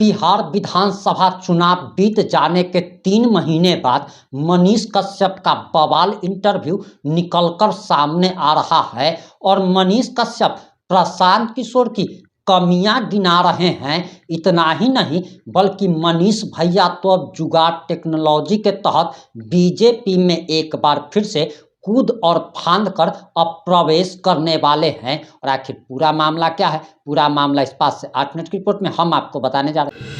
बिहार विधानसभा चुनाव बीत जाने के 3 महीने बाद मनीष कश्यप का बवाल इंटरव्यू निकलकर सामने आ रहा है और मनीष कश्यप प्रशांत किशोर की कमियां गिना रहे हैं। इतना ही नहीं बल्कि मनीष भैया तो अब जुगाड़ टेक्नोलॉजी के तहत बीजेपी में एक बार फिर से कूद और फांद कर अब प्रवेश करने वाले हैं। और आखिर पूरा मामला क्या है, पूरा मामला इस बात से 8 मिनट की रिपोर्ट में हम आपको बताने जा रहे हैं।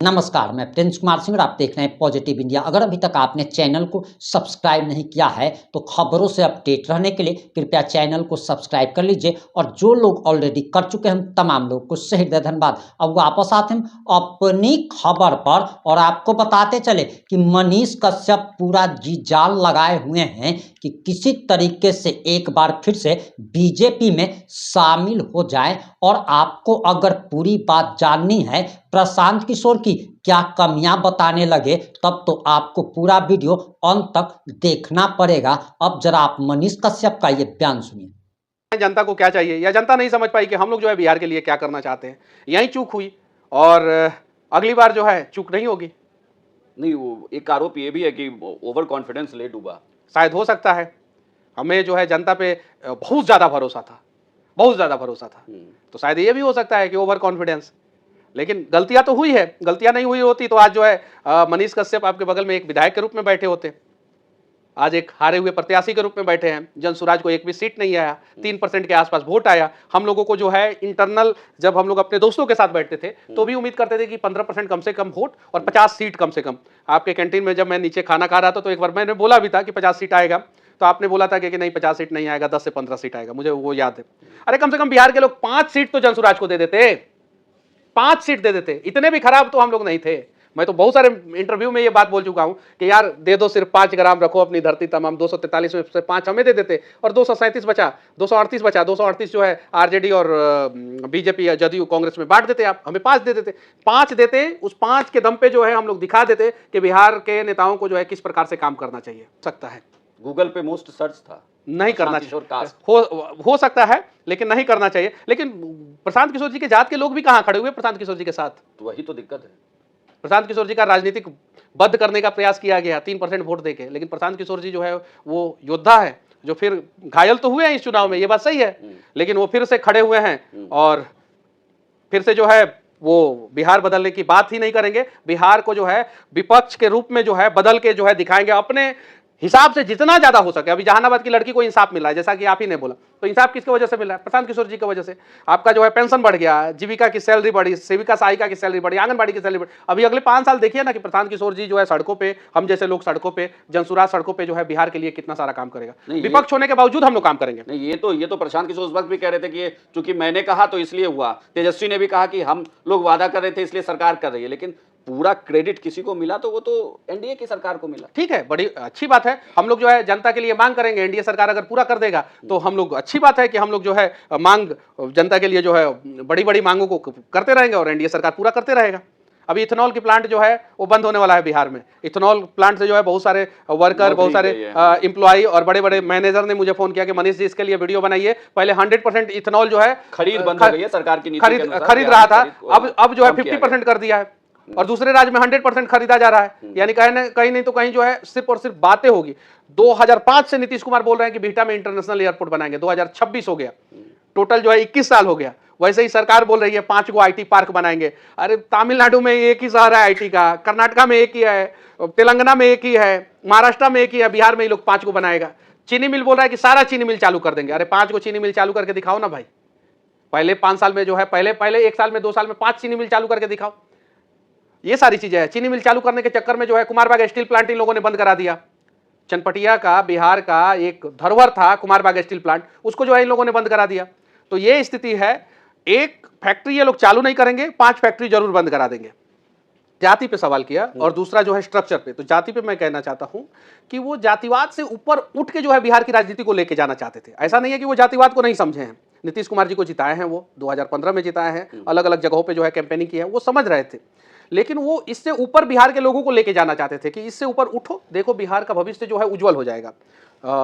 नमस्कार, मैं प्रिंस कुमार सिंह और आप देख रहे हैं पॉजिटिव इंडिया। अगर अभी तक आपने चैनल को सब्सक्राइब नहीं किया है तो खबरों से अपडेट रहने के लिए कृपया चैनल को सब्सक्राइब कर लीजिए। और जो लोग ऑलरेडी कर चुके हैं, हम तमाम लोग को सही धन्यवाद। अब वापस आते हैं अपनी खबर पर और आपको बताते चले कि मनीष कश्यप पूरा जी जाल लगाए हुए हैं कि किसी तरीके से एक बार फिर से बीजेपी में शामिल हो जाए। और आपको अगर पूरी बात जाननी है प्रशांत किशोर की क्या कमियां बताने लगे, तब तो आपको पूरा वीडियो अंत तक देखना पड़ेगा। अब जरा आप मनीष कश्यप का ये बयान सुनिए। जनता को क्या चाहिए या जनता नहीं समझ पाई कि हम लोग जो है बिहार के लिए क्या करना चाहते हैं, यही चूक हुई और अगली बार जो है चूक नहीं होगी। नहीं, वो एक आरोप ये भी है कि ओवर कॉन्फिडेंस ले डूबा। शायद हो सकता है। हमें जो है जनता पे बहुत ज्यादा भरोसा था, बहुत ज्यादा भरोसा था, तो शायद ये भी हो सकता है कि ओवर कॉन्फिडेंस। लेकिन गलतियां तो हुई है, गलतियां नहीं हुई होती तो आज जो है मनीष कश्यप आपके बगल में एक विधायक के रूप में बैठे होते। आज एक हारे हुए प्रत्याशी के रूप में बैठे हैं। जनसुराज को एक भी सीट नहीं आया, 3% के आसपास वोट आया। हम लोगों को जो है इंटरनल, जब हम लोग अपने दोस्तों के साथ बैठते थे तो भी उम्मीद करते थे कि 15% कम से कम वोट और 50 सीट कम से कम। आपके कैंटीन में जब मैं नीचे खाना खा रहा था तो एक बार मैंने बोला भी था कि 50 सीट आएगा, तो आपने बोला था कि नहीं 50 सीट नहीं आएगा, 10 से 15 सीट आएगा, मुझे वो याद है। अरे कम से कम बिहार के लोग 5 सीट तो जनसुराज को दे देते, 5 सीट दे देते। इतने भी खराब तो हम लोग नहीं थे। मैं तो बहुत सारे इंटरव्यू में ये बात बोल चुका हूं कि यार दे दो, सिर्फ 5 ग्राम रखो अपनी धरती तमाम। 243 में से 5 हमें दे देते और 237 बचा, 238 बचा, 238 जो है आरजेडी और बीजेपी या जदयू कांग्रेस में बांट देते, आप हमें 5 दे देते। 5 देते, उस 5 के दम पे जो है हम लोग दिखा देते कि बिहार के नेताओं को जो है किस प्रकार से काम करना चाहिए। सकता है गूगल पे मोस्ट सर्च था, नहीं करना चाहिए, हो सकता है लेकिन नहीं करना चाहिए। लेकिन प्रशांत किशोर जी के जात के लोग भी कहां खड़े हुए प्रशांत किशोर जी के साथ, तो वही तो दिक्कत है। प्रशांत किशोर जी का राजनीतिक बद्ध करने का प्रयास किया गया 3% वोट देके, लेकिन प्रशांत किशोर जी जो है वो योद्धा है, जो फिर घायल तो हुए हैं इस चुनाव में, ये बात सही है, लेकिन वो फिर से खड़े हुए हैं और फिर से जो है वो बिहार बदलने की बात ही नहीं करेंगे। बिहार को जो है विपक्ष के रूप में जो है बदल के जो है दिखाएंगे अपने हिसाब से जितना ज्यादा हो सके। अभी जहानाबाद की लड़की को इंसाफ मिला है, जैसा कि आप ही ने बोला, तो इंसाफ किसकी वजह से मिला है? प्रशांत किशोर जी की वजह से। आपका जो है पेंशन बढ़ गया, जीविका की सैलरी बढ़ी, सेविका सहायिका की सैलरी बढ़ी, आंगनबाड़ी की सैलरी बढ़ी। अभी अगले 5 साल देखिए ना कि प्रशांत किशोर जी जो है सड़कों पे, हम जैसे लोग सड़कों पे, जनसुराज सड़कों पे जो है बिहार के लिए कितना सारा काम करेगा। विपक्ष होने के बावजूद हम लोग काम करेंगे। नहीं, ये तो प्रशांत किशोर उस वक्त भी कह रहे थे कि चूंकि मैंने कहा तो इसलिए हुआ। तेजस्वी ने भी कहा कि हम लोग वादा कर रहे थे इसलिए सरकार कर रही है, लेकिन पूरा क्रेडिट किसी को मिला तो वो तो एनडीए की सरकार को मिला। ठीक है, बड़ी अच्छी बात है। हम लोग जो है जनता के लिए मांग करेंगे, एनडीए सरकार अगर पूरा कर देगा तो हम लोग, अच्छी बात है कि हम लोग जो है मांग जनता के लिए जो है बड़ी बड़ी मांगों को करते रहेंगे और एनडीए सरकार पूरा करते रहेगा। अभी इथेनॉल की प्लांट जो है वो बंद होने वाला है बिहार में। इथेनॉल प्लांट से जो है बहुत सारे वर्कर, बहुत सारे एम्प्लॉय और बड़े बड़े मैनेजर ने मुझे फोन किया कि मनीष जी इसके लिए वीडियो बनाइए। पहले 100% इथेनॉल जो है खरीद बंद हो गई है, सरकार की नीति के अनुसार खरीद रहा था, अब जो है 50% कर दिया है और दूसरे राज्य में 100% खरीदा जा रहा है। यानी कहीं नहीं तो कहीं जो है सिर्फ और सिर्फ बातें होगी। 2005 से नीतीश कुमार बोल रहे हैं कि बिहटा में इंटरनेशनल एयरपोर्ट बनाएंगे, 2026 हो गया, टोटल जो है 21 साल हो गया। वैसे ही सरकार बोल रही है 5 गो आईटी पार्क बनाएंगे। अरे तमिलनाडु में एक ही शहर है आईटी का, कर्नाटका में एक ही है, तेलंगाना में एक ही है, महाराष्ट्र में एक ही है, बिहार में ही लोग 5 गो बनाएगा। चीनी मिल बोल रहा है कि सारा चीनी मिल चालू कर देंगे। अरे 5 गो चीनी मिल चालू करके दिखाओ ना भाई। पहले 5 साल में जो है, पहले 1 साल में 2 साल में 5 चीनी मिल चालू करके दिखाओ। ये सारी चीजें हैं। चीनी मिल चालू करने के चक्कर में जो है कुमारबाग स्टील प्लांट इन लोगों ने बंद करा दिया। चनपटिया का, बिहार का एक धरोहर था कुमारबाग स्टील प्लांट, उसको जो है इन लोगों ने बंद करा दिया। तो ये स्थिति है। एक फैक्ट्री ये लोग चालू नहीं करेंगे, 5 फैक्ट्री जरूर बंद करा देंगे। जाति पे सवाल किया और दूसरा जो है स्ट्रक्चर पे। तो जाति पे मैं कहना चाहता हूं कि वो जातिवाद से ऊपर उठ के जो है बिहार की राजनीति को लेके जाना चाहते थे। ऐसा नहीं है कि वो जातिवाद को नहीं समझे हैं। नीतीश कुमार जी को जिताए हैं, वो 2015 में जिताए हैं, अलग अलग जगहों पे जो है कैंपेनिंग की है, वो समझ रहे थे। लेकिन वो इससे ऊपर बिहार के लोगों को लेके जाना चाहते थे कि इससे ऊपर उठो, देखो बिहार का भविष्य जो है उज्जवल हो जाएगा।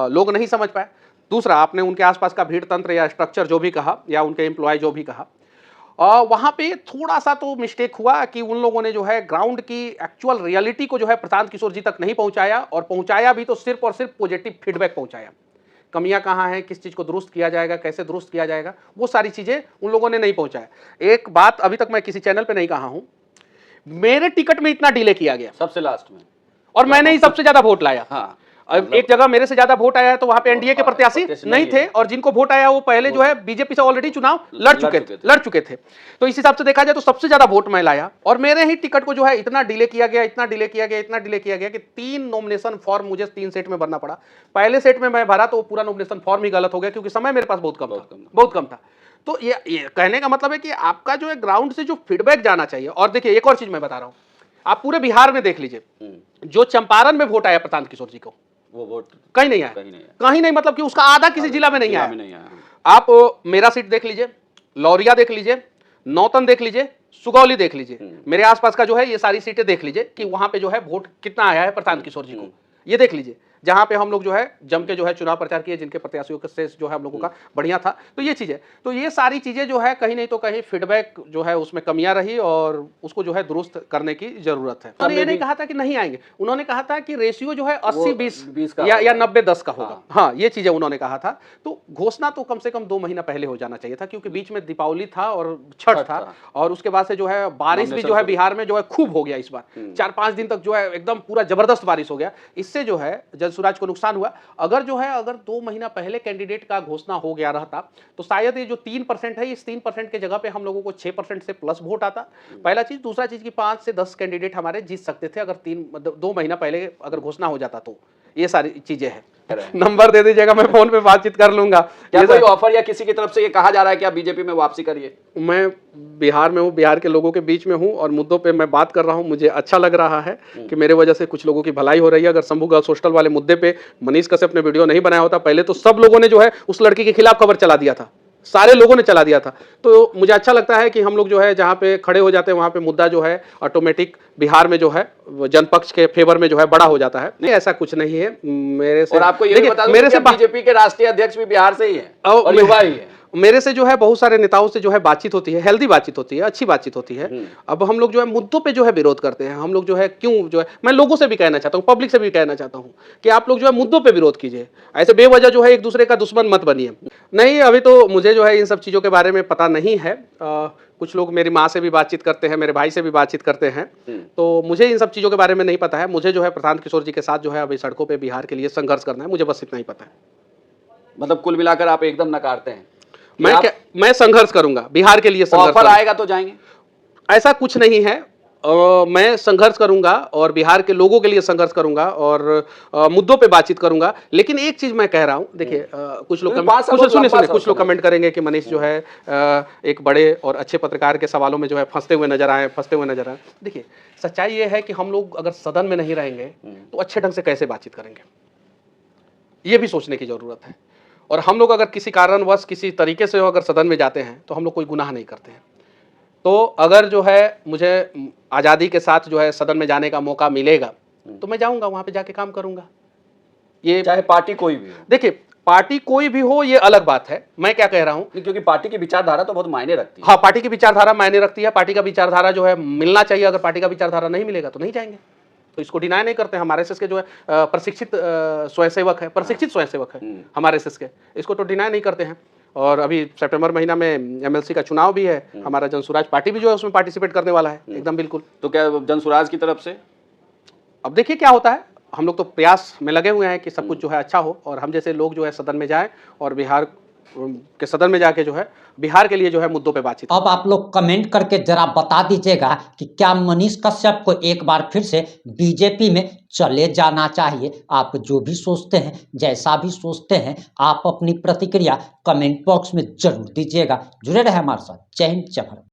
लोग नहीं समझ पाए। दूसरा, आपने उनके आसपास का भीड़ तंत्र या स्ट्रक्चर जो भी कहा या उनके एम्प्लॉय जो भी कहा, वहां पे थोड़ा सा तो मिस्टेक हुआ कि उन लोगों ने जो है ग्राउंड की एक्चुअल रियलिटी को जो है प्रशांत किशोर जी तक नहीं पहुंचाया, और पहुंचाया भी तो सिर्फ और सिर्फ पॉजिटिव फीडबैक पहुंचाया। कमियां कहाँ हैं, किस चीज को दुरुस्त किया जाएगा, कैसे दुरुस्त किया जाएगा, वो सारी चीजें उन लोगों ने नहीं पहुंचाया। एक बात अभी तक मैं किसी चैनल पे नहीं कहा हूं, मेरे टिकट में इतना डिले किया गया सबसे लास्ट में, और मैंने ही सबसे ज्यादा वोट लाया। हाँ, अब एक जगह मेरे से ज्यादा वोट आया है तो वहां पे एनडीए के प्रत्याशी नहीं थे, और जिनको वोट आया वो पहले जो है बीजेपी से ऑलरेडी चुनाव लड़ चुके थे। तो इस हिसाब से देखा जाए तो सबसे ज्यादा वोट मैं लाया, और मेरे ही टिकट को जो है इतना डिले किया गया कि 3 नॉमिनेशन फॉर्म मुझे 3 सेट में भरना पड़ा। पहले सेट में मैं भरा तो वो पूरा नॉमिनेशन फॉर्म ही गलत हो गया, क्योंकि समय मेरे पास बहुत कम था। तो ये कहने का मतलब है कि आपका जो है ग्राउंड से जो फीडबैक जाना चाहिए। और देखिए एक और चीज मैं बता रहा हूं, आप पूरे बिहार में देख लीजिए, जो चंपारण में वोट आया प्रशांत किशोर जी को, वो वोट कहीं नहीं आया, कहीं नहीं, मतलब कि उसका आधा किसी जिला में नहीं आया। आप मेरा सीट देख लीजिए, लौरिया देख लीजिए, नौतन देख लीजिए, सुगौली देख लीजिए, मेरे आसपास का जो है ये सारी सीटें देख लीजिए कि वहां पे जो है वोट कितना आया है प्रशांत किशोर जी को, ये देख लीजिए। जहां पे हम लोग जो है जम के जो है चुनाव प्रचार किए, जिनके प्रत्याशियों से जो है हम लोगों का बढ़िया था। तो ये चीजें, तो ये सारी चीजें जो है कहीं नहीं तो कहीं फीडबैक जो है उसमें कमियां रही, और उसको जो है दुरुस्त करने की जरूरत है। उन्होंने ये नहीं कहा था कि नहीं आएंगे, उन्होंने कहा था कि रेशियो जो है 80-20 या 90-10 का होगा। हाँ, ये चीजें उन्होंने कहा था। तो घोषणा तो कम से कम 2 महीना पहले हो जाना चाहिए था, क्योंकि बीच में दीपावली था और छठ था, और उसके बाद से जो है बारिश भी जो है बिहार में जो है खूब हो गया इस बार। 4-5 दिन तक जो है एकदम पूरा जबरदस्त बारिश हो गया। इससे जो है जनसुराज को नुकसान हुआ। अगर 2 महीना पहले कैंडिडेट का घोषणा हो गया रहता तो शायद ये जो 3% है, इस 3% के जगह पे हम लोगों को 6% से प्लस वोट आता। पहला चीज। दूसरा चीज कि 5 से 10 कैंडिडेट हमारे जीत सकते थे अगर 2 महीना पहले अगर घोषणा हो जाता तो। ये सारी चीजें हैं। नंबर दे दीजिएगा, मैं फोन पे बातचीत कर लूंगा। क्या कोई ऑफर या किसी की तरफ से ये कहा जा रहा है कि आप बीजेपी में वापसी करिए? मैं बिहार में हूँ, बिहार के लोगों के बीच में हूँ, और मुद्दों पे मैं बात कर रहा हूँ। मुझे अच्छा लग रहा है कि मेरे वजह से कुछ लोगों की भलाई हो रही है। अगर शंभू गर्ल्स हॉस्टल वाले मुद्दे पे मनीष कश्यप ने वीडियो नहीं बनाया होता, पहले तो सब लोगों ने जो है उस लड़की के खिलाफ खबर चला दिया था, सारे लोगों ने चला दिया था। तो मुझे अच्छा लगता है कि हम लोग जो है जहाँ पे खड़े हो जाते हैं वहाँ पे मुद्दा जो है ऑटोमेटिक बिहार में जो है जनपक्ष के फेवर में जो है बड़ा हो जाता है। नहीं, ऐसा कुछ नहीं है मेरे से। और आपको ये भी बता दूं कि बीजेपी के राष्ट्रीय अध्यक्ष भी बिहार से ही है और युवा ही है। मेरे से जो है बहुत सारे नेताओं से जो है बातचीत होती है, हेल्दी बातचीत होती है, अच्छी बातचीत होती है। अब हम लोग जो है मुद्दों पे जो है विरोध करते हैं। हम लोग जो है क्यों जो है, मैं लोगों से भी कहना चाहता हूँ, पब्लिक से भी कहना चाहता हूँ कि आप लोग जो है मुद्दों पे विरोध कीजिए, ऐसे बेवजह जो है एक दूसरे का दुश्मन मत बनिए। नहीं, अभी तो मुझे जो है इन सब चीज़ों के बारे में पता नहीं है। कुछ लोग मेरी माँ से भी बातचीत करते हैं, मेरे भाई से भी बातचीत करते हैं, तो मुझे इन सब चीज़ों के बारे में नहीं पता है। मुझे जो है प्रशांत किशोर जी के साथ जो है अभी सड़कों पर बिहार के लिए संघर्ष करना है, मुझे बस इतना ही पता है। मतलब कुल मिलाकर आप एकदम नकारते हैं? मैं संघर्ष करूंगा बिहार के लिए। ऑफर आएगा तो जाएंगे? ऐसा कुछ नहीं है। मैं संघर्ष करूंगा और बिहार के लोगों के लिए संघर्ष करूंगा और मुद्दों पे बातचीत करूंगा। लेकिन एक चीज मैं कह रहा हूं, देखिए कुछ लोग कमेंट करेंगे कि मनीष जो है एक बड़े और अच्छे पत्रकार के सवालों में जो है फंसते हुए नजर आए। देखिए, सच्चाई ये है कि हम लोग अगर सदन में नहीं रहेंगे तो अच्छे ढंग से कैसे बातचीत करेंगे, ये भी सोचने की जरूरत है। और हम लोग अगर किसी कारणवश किसी तरीके से अगर सदन में जाते हैं तो हम लोग कोई गुनाह नहीं करते हैं। तो अगर जो है मुझे आज़ादी के साथ जो है सदन में जाने का मौका मिलेगा तो मैं जाऊंगा, वहां पे जाके काम करूंगा। ये चाहे पार्टी कोई भी हो। देखिए, पार्टी कोई भी हो ये अलग बात है। मैं क्या कह रहा हूं, क्योंकि पार्टी की विचारधारा तो बहुत मायने रखती है। हाँ, पार्टी की विचारधारा मायने रखती है। पार्टी का विचारधारा जो है मिलना चाहिए। अगर पार्टी का विचारधारा नहीं मिलेगा तो नहीं जाएंगे, तो इसको डिनाई नहीं करते। हमारे एसएस के जो है प्रशिक्षित स्वयंसेवक है हमारे एसएस के, इसको तो डिनाई नहीं करते हैं। और अभी सितंबर महीना में एमएलसी का चुनाव भी है। हमारा जनसुराज पार्टी भी जो है उसमें पार्टिसिपेट करने वाला है एकदम बिल्कुल। तो क्या जनसुराज की तरफ से अब देखिए क्या होता है। हम लोग तो प्रयास में लगे हुए हैं कि सब कुछ जो है अच्छा हो और हम जैसे लोग जो है सदन में जाएं और बिहार के सदन में जाके जो है बिहार के लिए जो है मुद्दों पे बातचीत। अब आप लोग कमेंट करके जरा बता दीजिएगा कि क्या मनीष कश्यप को एक बार फिर से बीजेपी में चले जाना चाहिए। आप जो भी सोचते हैं, जैसा भी सोचते हैं, आप अपनी प्रतिक्रिया कमेंट बॉक्स में जरूर दीजिएगा। जुड़े रहे हमारे साथ। जय हिंद, जय भारत।